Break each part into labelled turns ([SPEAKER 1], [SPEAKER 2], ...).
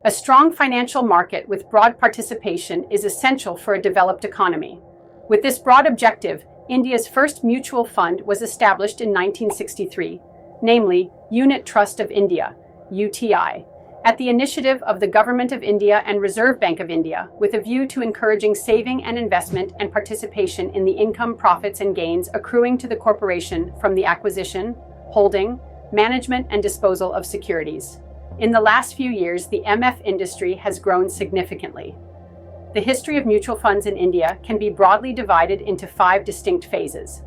[SPEAKER 1] A strong financial market with broad participation is essential for a developed economy. With this broad objective, India's first mutual fund was established in 1963, namely Unit Trust of India, UTI, at the initiative of the Government of India and Reserve Bank of India, with a view to encouraging saving and investment and participation in the income, profits, and gains accruing to the corporation from the acquisition, holding, management, and disposal of securities. In the last few years, the MF industry has grown significantly. The history of mutual funds in India can be broadly divided into 5 distinct phases.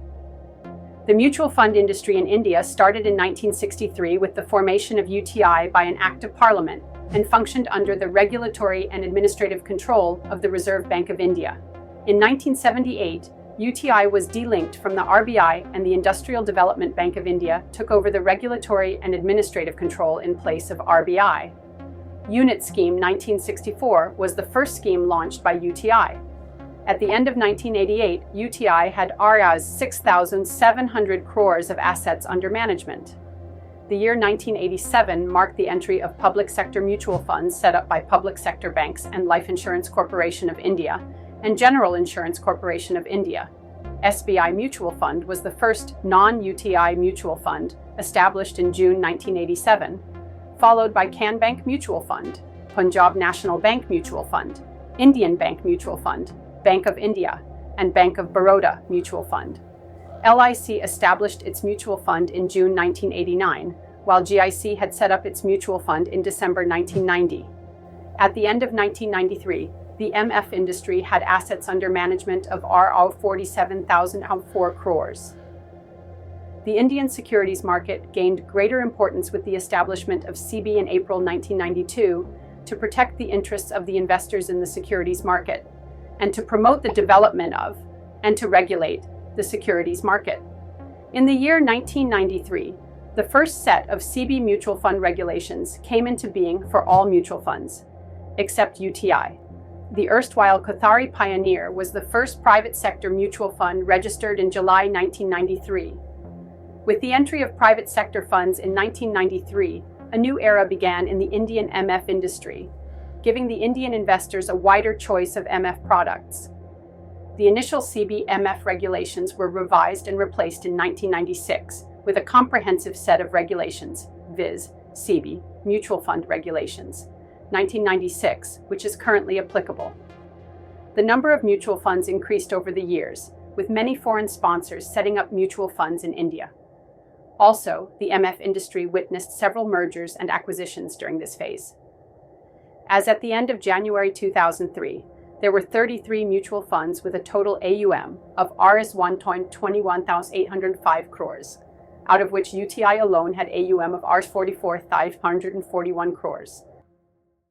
[SPEAKER 1] The mutual fund industry in India started in 1963 with the formation of UTI by an Act of Parliament and functioned under the regulatory and administrative control of the Reserve Bank of India. In 1978, UTI was delinked from the RBI, and the Industrial Development Bank of India took over the regulatory and administrative control in place of RBI. Unit Scheme 1964 was the first scheme launched by UTI. At the end of 1988, UTI had Rs 6,700 crores of assets under management. The year 1987 marked the entry of public sector mutual funds set up by Public Sector Banks and Life Insurance Corporation of India and General Insurance Corporation of India. SBI Mutual Fund was the first non-UTI mutual fund established in June 1987, followed by Can Bank Mutual Fund, Punjab National Bank Mutual Fund, Indian Bank Mutual Fund, Bank of India, and Bank of Baroda Mutual Fund. LIC established its mutual fund in June 1989, while GIC had set up its mutual fund in December 1990. At the end of 1993, the MF industry had assets under management of Rs 47,004 crores. The Indian securities market gained greater importance with the establishment of SEBI in April 1992 to protect the interests of the investors in the securities market, and to promote the development of, and to regulate, the securities market. In the year 1993, the first set of SEBI mutual fund regulations came into being for all mutual funds, except UTI. The erstwhile Kothari Pioneer was the first private sector mutual fund registered in July 1993. With the entry of private sector funds in 1993, a new era began in the Indian MF industry, giving the Indian investors a wider choice of MF products. The initial SEBI MF regulations were revised and replaced in 1996 with a comprehensive set of regulations, viz. SEBI Mutual Fund Regulations, 1996, which is currently applicable. The number of mutual funds increased over the years, with many foreign sponsors setting up mutual funds in India. Also, the MF industry witnessed several mergers and acquisitions during this phase. As at the end of January 2003, there were 33 mutual funds with a total AUM of Rs 121,805 crores, out of which UTI alone had AUM of Rs 44,541 crores.